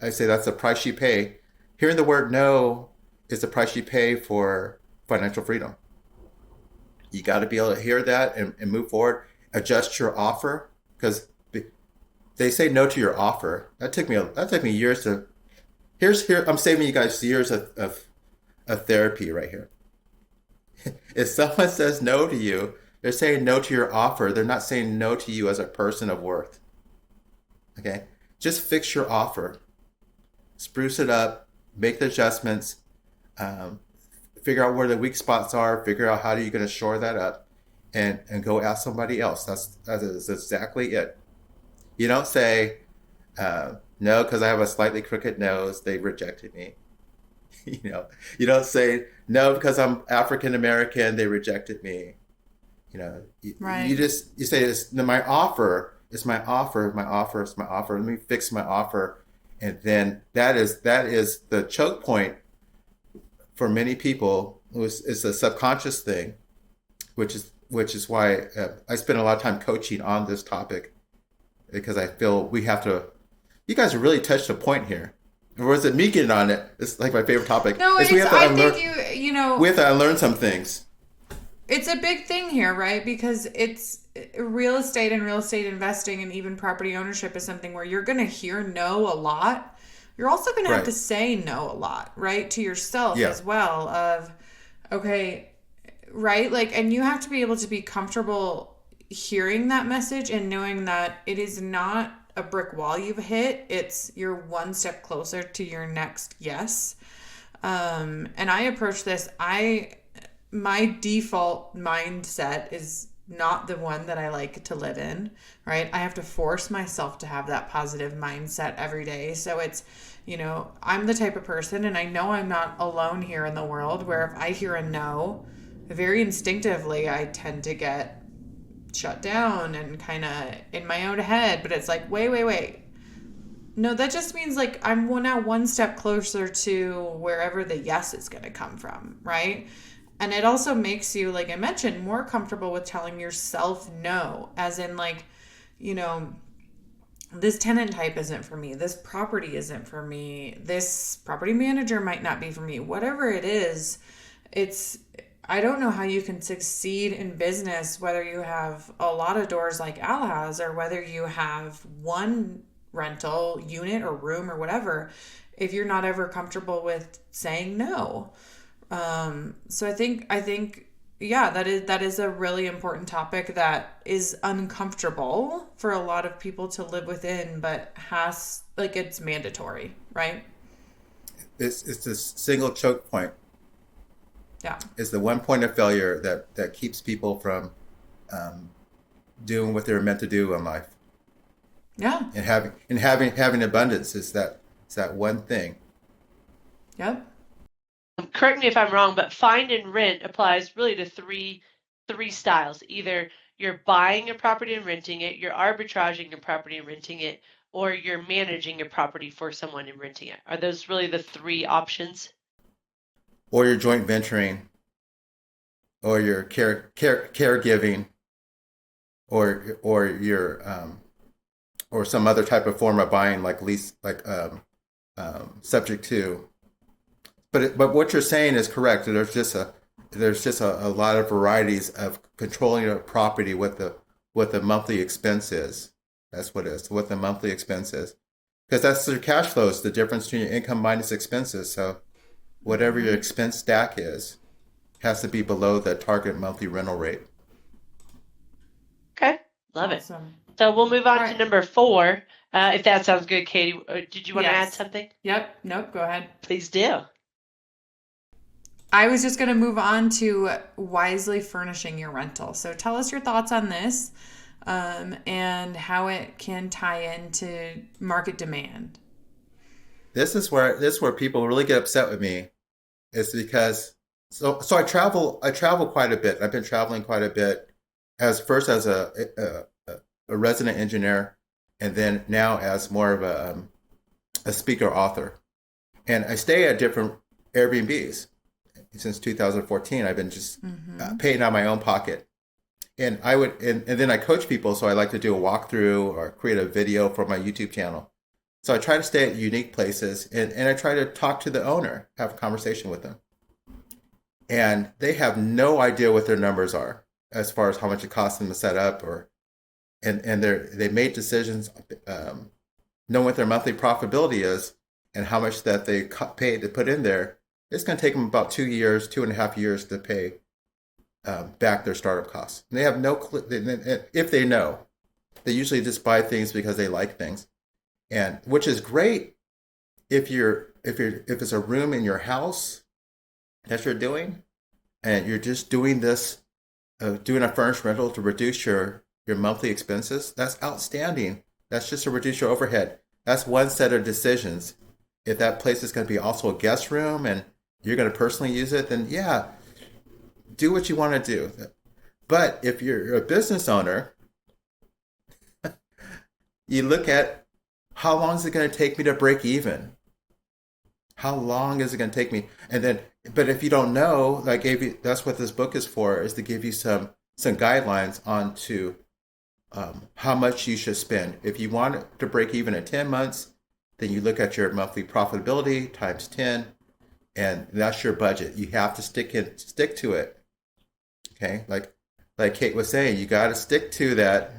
I say that's the price you pay. Hearing the word no is the price you pay for financial freedom. You got to be able to hear that and move forward, adjust your offer, because they say no to your offer. That took me years to. Here I'm saving you guys years of therapy right here. If someone says no to you, they're saying no to your offer. They're not saying no to you as a person of worth. Okay? Just fix your offer. Spruce it up. Make the adjustments. Figure out where the weak spots are. Figure out how you're going to shore that up. And go ask somebody else. That is exactly it. You don't say, no, because I have a slightly crooked nose. They rejected me. You don't say, no, because I'm African American. They rejected me. Right. You say it's my offer. It's my offer. My offer. It's my offer. Let me fix my offer, and then that is the choke point for many people. It's a subconscious thing, which is why I spend a lot of time coaching on this topic, because I feel we have to. You guys have really touched a point here. Or was it me getting on it? It's like my favorite topic. No, we have to we have to unlearn some things. It's a big thing here, right? Because it's real estate and real estate investing and even property ownership is something where you're going to hear no a lot. You're also going to have to say no a lot, right? To yourself as well of, okay, right? Like, and you have to be able to be comfortable hearing that message and knowing that it is not a brick wall you've hit. It's you're one step closer to your next yes. And I approach this, my default mindset is not the one that I like to live in, right? I have to force myself to have that positive mindset every day. So it's, I'm the type of person, and I know I'm not alone here in the world, where if I hear a no, very instinctively, I tend to get shut down and kind of in my own head. But it's like, wait. No, that just means like I'm now one step closer to wherever the yes is going to come from, right? And it also makes you, like I mentioned, more comfortable with telling yourself no, as in like, this tenant type isn't for me. This property isn't for me. This property manager might not be for me. Whatever it is, I don't know how you can succeed in business, whether you have a lot of doors like Al has, or whether you have one rental unit or room or whatever, if you're not ever comfortable with saying no. So I think, that is a really important topic that is uncomfortable for a lot of people to live within, but it's mandatory, right? It's this single choke point. Yeah. It's the one point of failure that keeps people from doing what they're meant to do in life. Yeah. And having abundance is that one thing. Yep. Correct me if I'm wrong, but find and rent applies really to three styles. Either you're buying a property and renting it, you're arbitraging a property and renting it, or you're managing a property for someone and renting it. Are those really the three options? Or you're joint venturing, or you're caregiving, or you're or some other type of form of buying, like lease, like subject to. But what you're saying is correct. There's just a lot of varieties of controlling a property, what the monthly expense is. That's what it is, what the monthly expense is. Because that's your cash flows, the difference between your income minus expenses. So whatever your expense stack is, has to be below the target monthly rental rate. Okay, love it. Awesome. So we'll move on All to right. number 4. If that sounds good, Katie. Did you want to Yes. add something? Yep. Nope. Go ahead. Please do. I was just going to move on to wisely furnishing your rental. So tell us your thoughts on this and how it can tie into market demand. This is where people really get upset with me. Is because so I travel quite a bit. I've been traveling quite a bit as a resident engineer, and then now as more of a speaker author. And I stay at different Airbnbs. Since 2014, I've been just paying out of my own pocket. And and then I coach people, so I like to do a walkthrough or create a video for my YouTube channel. So I try to stay at unique places, and I try to talk to the owner, have a conversation with them. And they have no idea what their numbers are as far as how much it costs them to set up, and they made decisions knowing what their monthly profitability is and how much that they paid to put in there. It's going to take them about 2.5 years to pay back their startup costs. And they have no clue. If they know, they usually just buy things because they like things, and which is great if it's a room in your house that you're doing, and you're just doing this, doing a furnished rental to reduce your monthly expenses. That's outstanding. That's just to reduce your overhead. That's one set of decisions. If that place is going to be also a guest room and you're going to personally use it, then yeah, do what you want to do. But if you're a business owner, you look at how long is it going to take me to break even? How long is it going to take me? And then, but if you don't know, that's what this book is for, is to give you some guidelines on to how much you should spend. If you want it to break even at 10 months, then you look at your monthly profitability times 10, and that's your budget. You have to stick to it. Okay, like Kate was saying, you got to stick to that.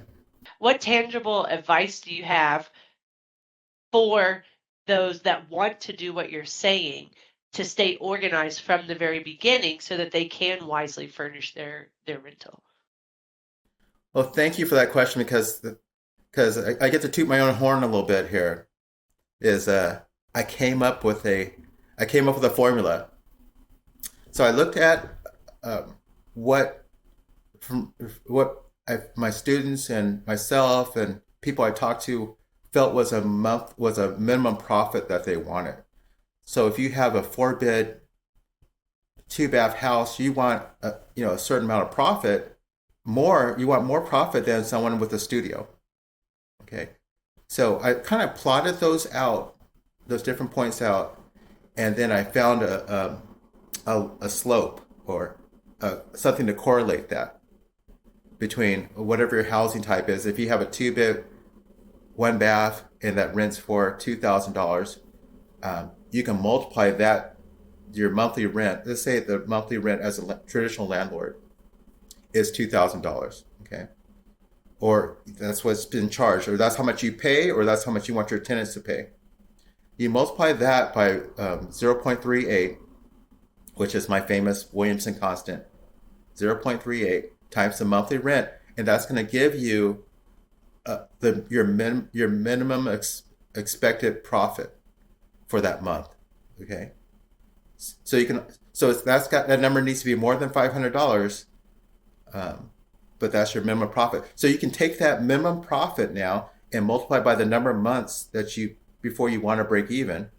What tangible advice do you have for those that want to do what you're saying to stay organized from the very beginning so that they can wisely furnish their rental? Well, thank you for that question, because I get to toot my own horn a little bit here. I came up with a formula. So I looked at what my students and myself and people I talked to felt was a minimum profit that they wanted. So if you have a 4-bed, 2-bath house, you want a certain amount of profit. You want more profit than someone with a studio. Okay, so I kind of plotted those different points out, and then I found a slope or something to correlate that between whatever your housing type is. If you have a 2-bed, 1-bath, and that rents for $2,000, you can multiply that, your monthly rent. Let's say the monthly rent as a traditional landlord is $2,000. Okay, or that's what's been charged, or that's how much you pay, or that's how much you want your tenants to pay. You multiply that by 0.38, which is my famous Williamson constant, 0.38 times the monthly rent, and that's going to give you your minimum expected profit for that month. Okay, that number needs to be more than $500, but that's your minimum profit. So you can take that minimum profit now and multiply by the number of months before you want to break even.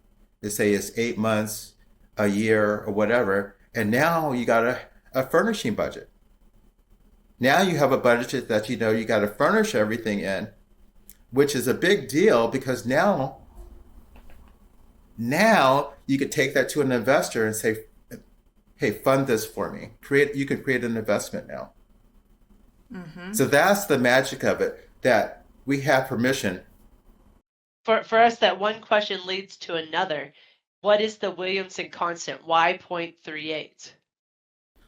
Let's say it's 8 months, a year, or whatever, and now you got a furnishing budget. Now you have a budget that you got to furnish everything in, which is a big deal, because now you could take that to an investor and say, hey, fund this for me. You can create an investment now. Mm-hmm. So that's the magic of it, that we have permission For us, that one question leads to another. What is the Williamson constant? Why 0.38?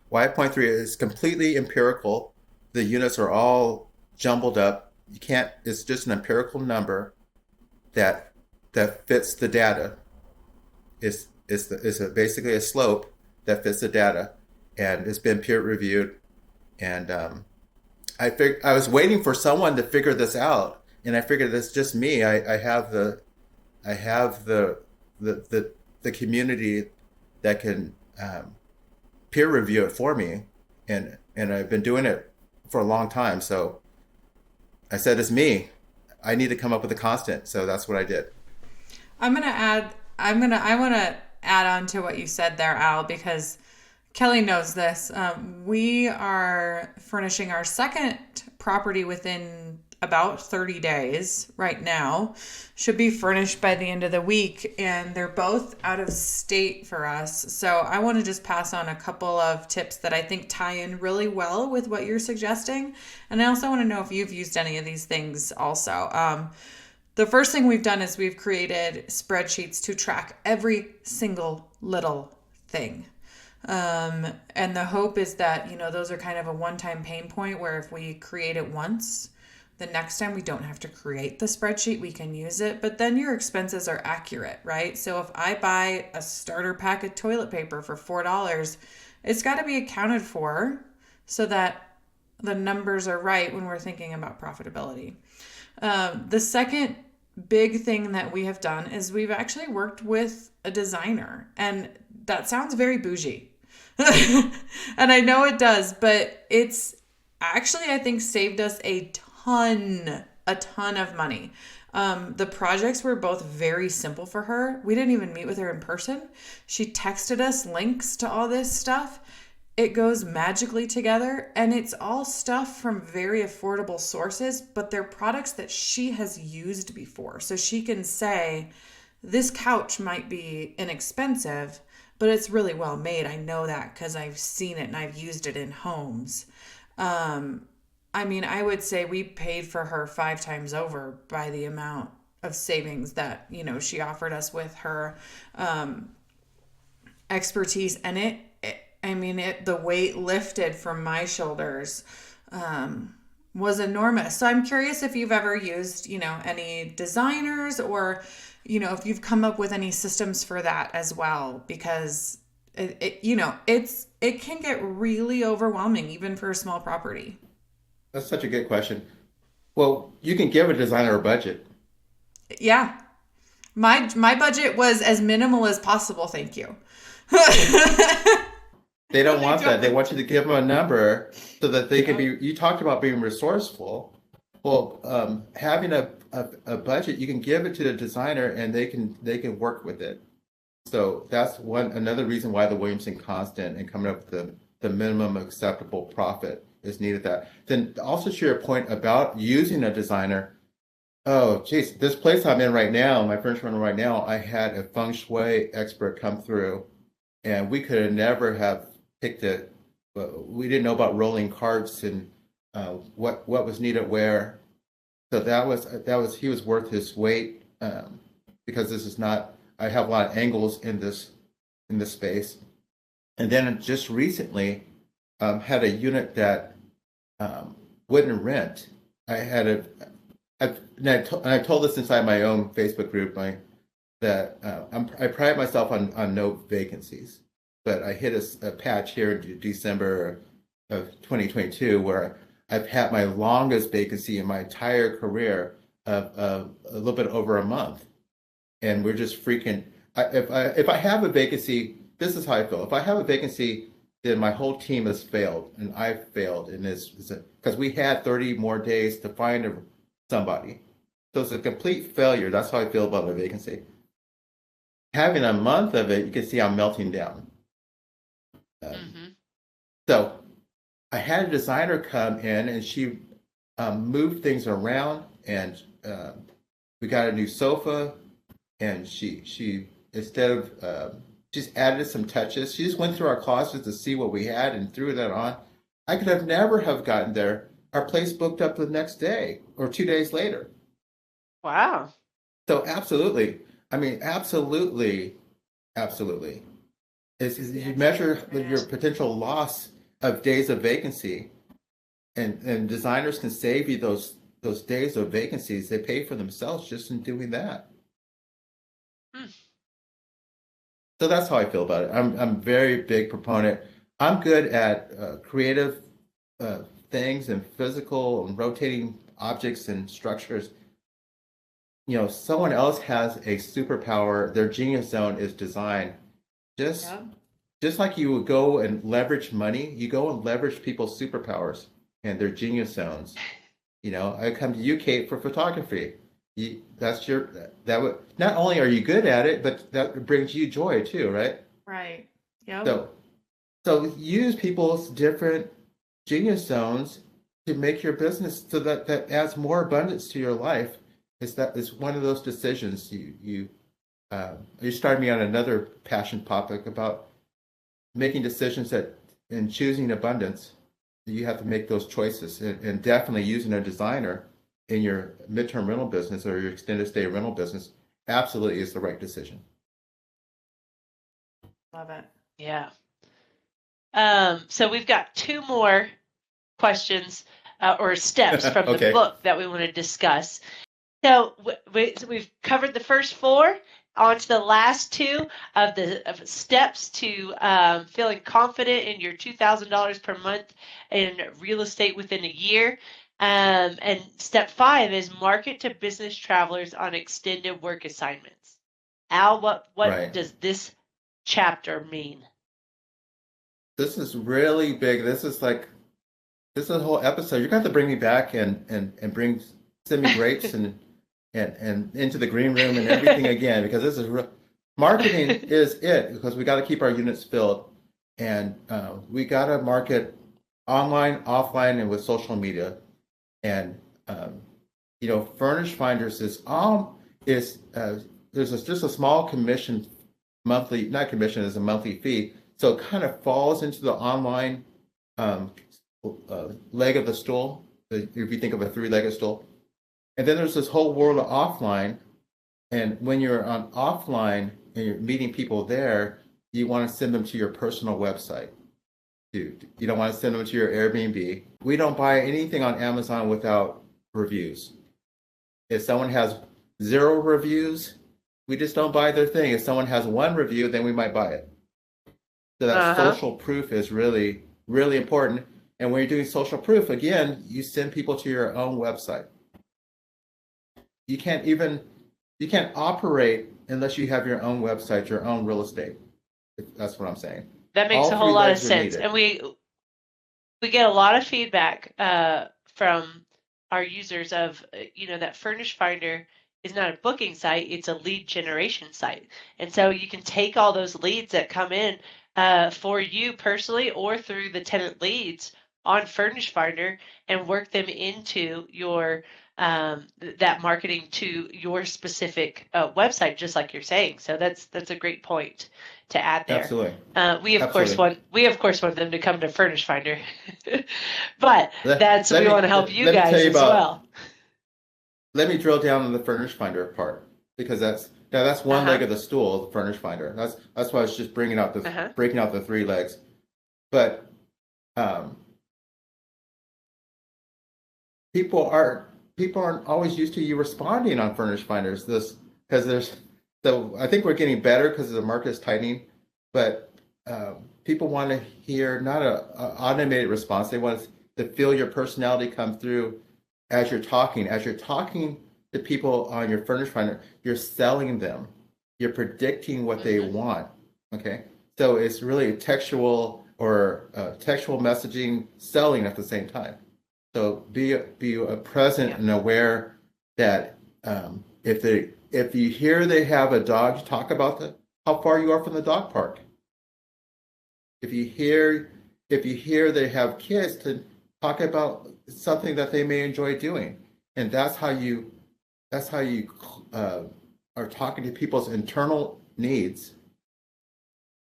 Y.3 is completely empirical. The units are all jumbled up. You can't. It's just an empirical number that fits the data. It's basically a slope that fits the data, and it's been peer reviewed. And I was waiting for someone to figure this out, and I figured it's just me. I have the community that can peer review it for me, and I've been doing it for a long time. So I said, it's me. I need to come up with a constant. So that's what I did. I want to add on to what you said there, Al, because Kelly knows this. We are furnishing our second property within about 30 days right now. Should be furnished by the end of the week, and they're both out of state for us. So I want to just pass on a couple of tips that I think tie in really well with what you're suggesting. And I also want to know if you've used any of these things also. The first thing we've done is we've created spreadsheets to track every single little thing. And the hope is that, those are kind of a one-time pain point where if we create it once, the next time we don't have to create the spreadsheet, we can use it. But then your expenses are accurate, right? So if I buy a starter pack of toilet paper for $4, it's got to be accounted for so that the numbers are right when we're thinking about profitability. The second big thing that we have done is we've actually worked with a designer, and that sounds very bougie. And I know it does, but it's actually, I think, saved us a ton of money. The projects were both very simple for her. We didn't even meet with her in person. She texted us links to all this stuff. It goes magically together, and it's all stuff from very affordable sources, but they're products that she has used before. So she can say, this couch might be inexpensive, but it's really well made. I know that because I've seen it and I've used it in homes. I would say we paid for her 5 times over by the amount of savings that, she offered us with her expertise. And the weight lifted from my shoulders was enormous. So I'm curious if you've ever used, any designers or, if you've come up with any systems for that as well, because it can get really overwhelming even for a small property. That's such a good question. Well, you can give a designer a budget. Yeah. My budget was as minimal as possible. Thank you. They don't want that. They want you to give them a number so that they can be, you talked about being resourceful. Well, having a budget, you can give it to the designer and they can work with it. So that's another reason why the Williamson constant and coming up with the minimum acceptable profit is needed. That then also share a point about using a designer. Oh, geez, this place I'm in right now, my furniture rental right now, I had a feng shui expert come through, and we could have never have picked it. We didn't know about rolling carts and what was needed where. So that was he was worth his weight because this is not. I have a lot of angles in this space, and then just recently had a unit that wouldn't rent. I've told this inside my own Facebook group. I pride myself on no vacancies, but I hit a patch here in December of 2022 where I've had my longest vacancy in my entire career of a little bit over a month, and we're just freaking. If I have a vacancy, this is how I feel. If I have a vacancy, then my whole team has failed, and I've failed in this because we had 30 more days to find somebody. So it's a complete failure. That's how I feel about a vacancy. Having a month of it, you can see I'm melting down. So I had a designer come in, and she moved things around, and we got a new sofa, and she instead of just added some touches. She just went through our closets to see what we had and threw that on. I could have never have gotten there. Our place booked up the next day or 2 days later. Wow. So absolutely. I mean, absolutely, absolutely. You measure your potential loss of days of vacancy, and designers can save you those days of vacancies. They pay for themselves just in doing that. Hmm. So that's how I feel about it. I'm very big proponent. I'm good at creative things and physical and rotating objects and structures. Someone else has a superpower. Their genius zone is design. Just Yep. just like you would go and leverage money, you go and leverage people's superpowers and their genius zones. I come to you, Kate, for photography. That would not only are you good at it, but that brings you joy too, right? Right. Yep. So use people's different genius zones to make your business so that adds more abundance to your life. It's one of those decisions you started me on another passion topic about making decisions and choosing abundance. You have to make those choices, and definitely using a designer in your midterm rental business or your extended stay rental business absolutely is the right decision. Love it. Yeah. So we've got two more questions or steps from Okay. the book that we want to discuss. So we've covered the first four. On to the last two of the steps to feeling confident in your $2,000 per month in real estate within a year. And step 5 is market to business travelers on extended work assignments. Al, what Right. does this chapter mean? This is really big. This is a whole episode. You're going to have to bring me back and send me grapes and into the green room and everything again, because this is marketing is it, because we got to keep our units filled, and we got to market online, offline, and with social media. And Furnish Finders there's just a small commission monthly, not commission, as a monthly fee. So it kind of falls into the online leg of the stool, if you think of a three-legged stool. And then there's this whole world of offline. And when you're on offline and you're meeting people there, you want to send them to your personal website. You don't want to send them to your Airbnb. We don't buy anything on Amazon without reviews. If someone has 0 reviews, we just don't buy their thing. If someone has 1 review, then we might buy it. So that social proof is really, really important. And when you're doing social proof, again, you send people to your own website. You can't operate unless you have your own website, your own real estate. That's what I'm saying. That makes All a whole three lot of legs are sense. needed. And we get a lot of feedback from our users of, that Furnish Finder is not a booking site, it's a lead generation site. And so you can take all those leads that come in for you personally or through the tenant leads on Furnish Finder and work them into your that marketing to your specific website, just like you're saying. So that's a great point to add there. Absolutely. We of course want them to come to Furnish Finder, but we want to help you guys as well. Let me drill down on the Furnish Finder part, because that's one leg of the stool, the Furnish Finder. That's why I was just breaking out the 3 legs. But people aren't always used to you responding on Furnish Finders. So I think we're getting better because the market is tightening, but people want to hear not an automated response. They want to feel your personality come through as you're talking. As you're talking to people on your Furnish Finder, you're selling them. You're predicting what they want. Okay, so it's really textual messaging, selling at the same time. So be present and aware that if you hear they have a dog, talk about how far you are from the dog park. If you hear they have kids, to talk about something that they may enjoy doing, and that's how you are talking to people's internal needs.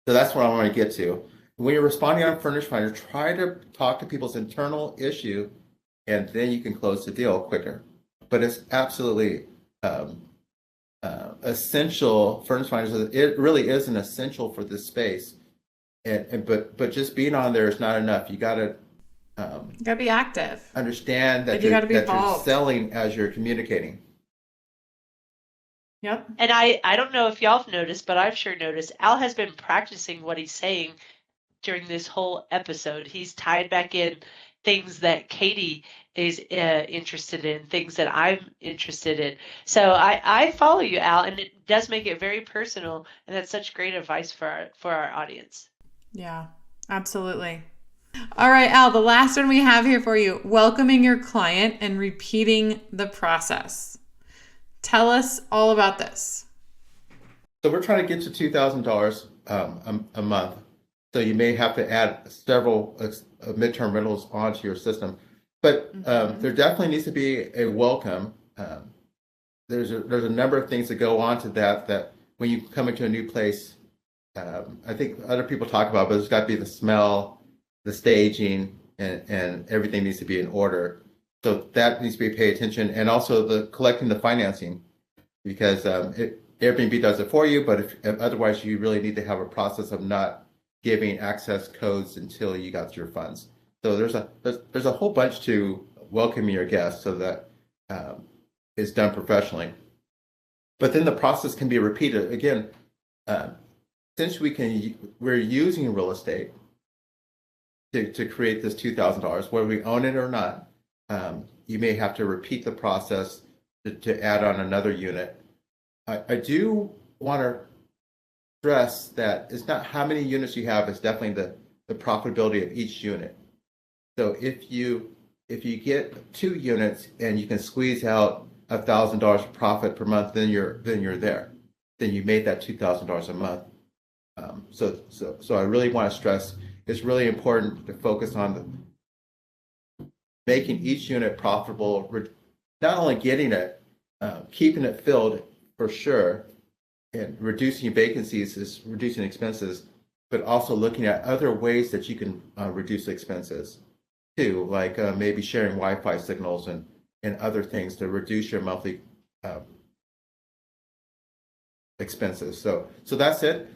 So that's what I want to get to. When you're responding on Furnish Finder, try to talk to people's internal issue, and then you can close the deal quicker. But it's absolutely essential furnish finders. It really is an essential for this space, but just being on there is not enough. You got to You gotta be active. understand that And you gotta be you're involved. selling as you're communicating. Yep. And I don't know if y'all have noticed, but I've sure noticed Al has been practicing what he's saying during this whole episode. He's tied back in things that Katie is interested in, things that I'm interested in. So I follow you, Al, and it does make it very personal, and that's such great advice for our audience. Yeah, absolutely. All right, Al, the last one we have here for you, welcoming your client and repeating the process. Tell us all about this. So we're trying to get to $2,000 a month. So you may have to add several midterm rentals onto your system, but there definitely needs to be a welcome. There's a number of things that go on to that when you come into a new place, I think other people talk about, but there's got to be the smell, the staging, and everything needs to be in order. So that needs to be paid attention, and also the collecting the financing, because Airbnb does it for you, but if otherwise you really need to have a process of not giving access codes until you got your funds. So there's a whole bunch to welcoming your guests, so that is done professionally. But then the process can be repeated again. Since we're using real estate to create this $2,000, whether we own it or not, you may have to repeat the process to add on another unit. I do want to stress that it's not how many units you have, it's definitely the profitability of each unit. So if you get 2 units and you can squeeze out $1,000 profit per month, then you're there. Then you made that $2,000 a month. So I really want to stress it's really important to focus on making each unit profitable, not only getting it, keeping it filled for sure, and reducing vacancies is reducing expenses, but also looking at other ways that you can reduce expenses too, like maybe sharing Wi-Fi signals and other things to reduce your monthly expenses. So that's it.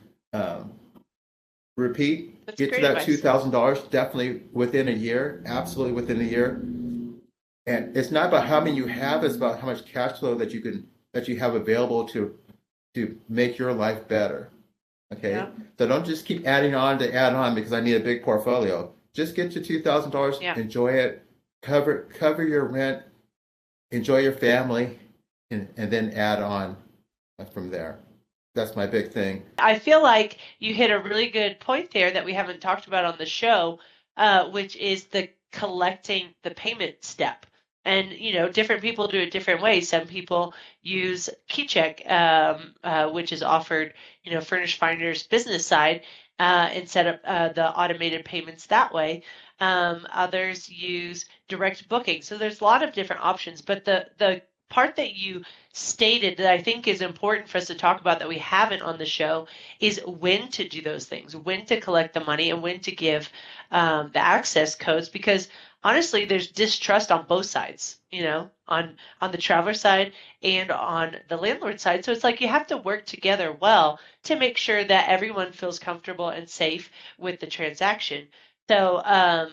Repeat, That's get to great that advice. $2,000 definitely within a year, absolutely within a year. And it's not about how many you have, it's about how much cash flow that you have available to make your life better. Okay. Yeah. So don't just keep adding on to add on because I need a big portfolio. Just get to $2,000, Yeah. enjoy it, cover your rent, enjoy your family, and then add on from there. That's my big thing. I feel like you hit a really good point there that we haven't talked about on the show, which is the collecting the payment step. And, different people do it different ways. Some people use KeyCheck, which is offered, Furnish Finder's business side, and set up the automated payments that way. Others use direct booking. So there's a lot of different options. But the part that you stated that I think is important for us to talk about that we haven't on the show is when to do those things, when to collect the money, and when to give the access codes, because honestly, there's distrust on both sides, on the traveler side and on the landlord side. So it's like you have to work together well to make sure that everyone feels comfortable and safe with the transaction. So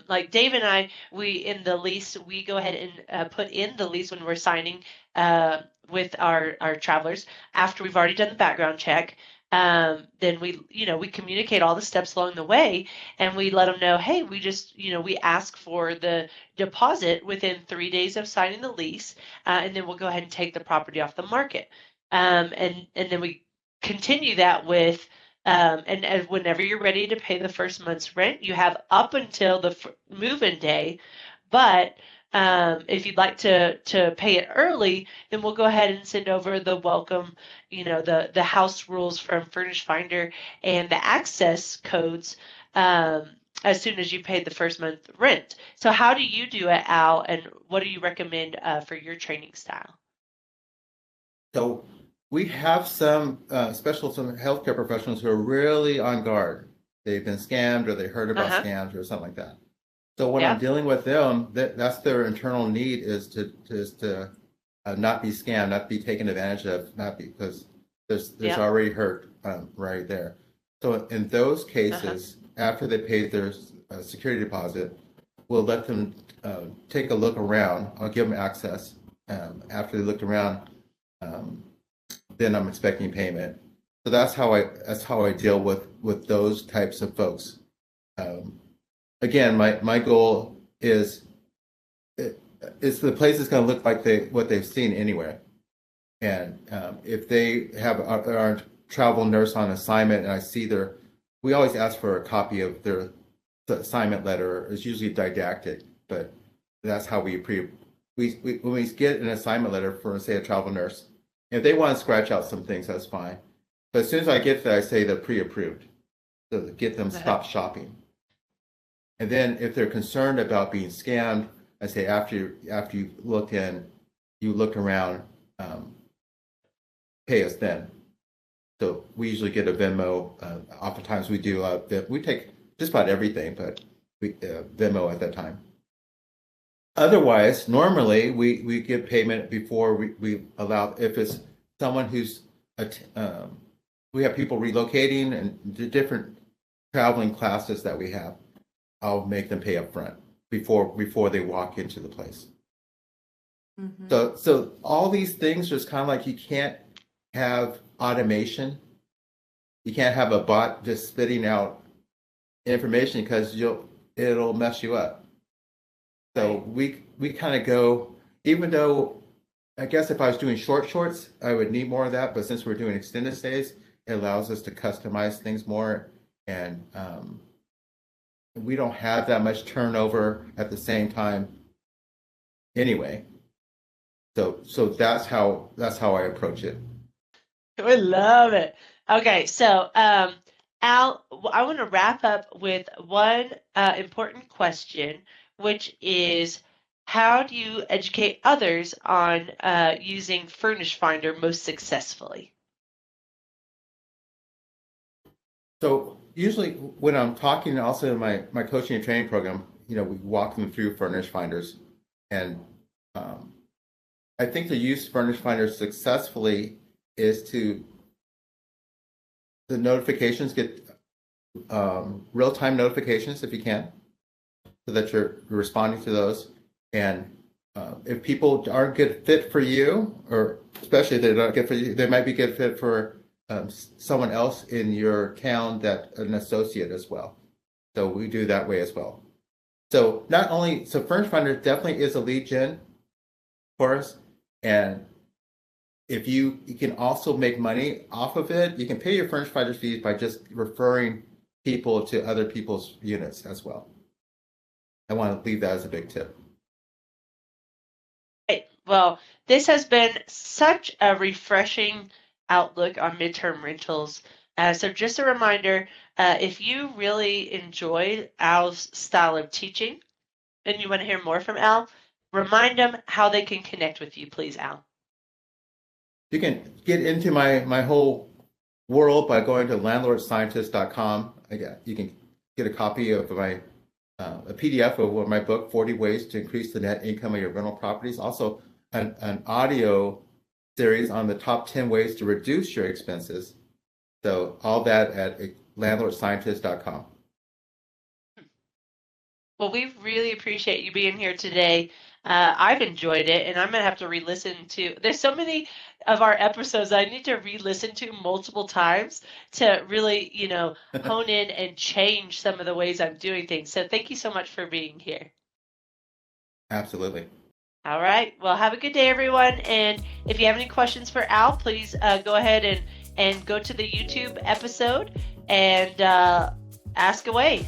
like Dave and I, in the lease, we go ahead and put in the lease when we're signing with our travelers after we've already done the background check. Then we communicate all the steps along the way, and we let them know, hey, we just, we ask for the deposit within 3 days of signing the lease, and then we'll go ahead and take the property off the market. And then we continue that with, and whenever you're ready to pay the first month's rent, you have up until the move-in day. But if you'd like to pay it early, then we'll go ahead and send over the welcome, the house rules from Furnish Finder and the access codes as soon as you paid the first month rent. So how do you do it, Al, and what do you recommend for your training style? So we have some healthcare professionals who are really on guard. They've been scammed, or they heard about scams or something like that. So when I'm dealing with them, that's their internal need is to not be scammed, not be taken advantage of, not because there's already hurt right there. So in those cases, after they pay their security deposit, we'll let them take a look around. I'll give them access. After they looked around, then I'm expecting payment. So that's how I deal with those types of folks. Again, my goal is the place is going to look like what they've seen anywhere. And if they have our travel nurse on assignment, and I see we always ask for a copy of their assignment letter. It's usually didactic, but that's how we when we get an assignment letter for, say, a travel nurse. If they want to scratch out some things, that's fine. But as soon as I get that, I say they're pre-approved, so to get them stop shopping. And then if they're concerned about being scammed, I say after you looked around, pay us then. So we usually get a Venmo. Oftentimes we do. We take just about everything, but we Venmo at that time. Otherwise, normally we give payment before we allow. If it's someone who's we have people relocating and the different traveling classes that we have, I'll make them pay up front before they walk into the place. Mm-hmm. So all these things are just kind of like, you can't have automation. You can't have a bot just spitting out information because it'll mess you up. So we kind of go, even though I guess if I was doing shorts, I would need more of that. But since we're doing extended stays, it allows us to customize things more, and we don't have that much turnover at the same time anyway. So that's how I approach it. I love it. Okay, so Al, I want to wrap up with one important question, which is, how do you educate others on using Furnish Finder most successfully? So usually when I'm talking, also in my coaching and training program, we walk them through Furnish Finders, and I think to use Furnish Finders successfully is the notifications, get real-time notifications if you can, so that you're responding to those. And if people aren't good fit for you, or especially if they're not good for you, they might be good fit for someone else in your town, that an associate as well. So we do that way as well. So Furnish Finder definitely is a lead gen for us. And if you can also make money off of it, you can pay your Furnish Finder fees by just referring people to other people's units as well. I want to leave that as a big tip. Great. Well, this has been such a refreshing outlook on midterm rentals. So just a reminder, if you really enjoy Al's style of teaching and you want to hear more from Al, remind them how they can connect with you, please, Al. You can get into my whole world by going to landlordscientist.com. Again, you can get a copy of a PDF of my book, 40 Ways to Increase the Net Income of Your Rental Properties. Also, an audio series on the top 10 ways to reduce your expenses. So all that at landlordscientist.com. Well, we really appreciate you being here today. I've enjoyed it, and I'm going to have to re-listen to. There's so many of our episodes I need to re-listen to multiple times to really, hone in and change some of the ways I'm doing things. So thank you so much for being here. Absolutely. All right. Well, have a good day, everyone. And if you have any questions for Al, please go ahead and go to the YouTube episode and ask away.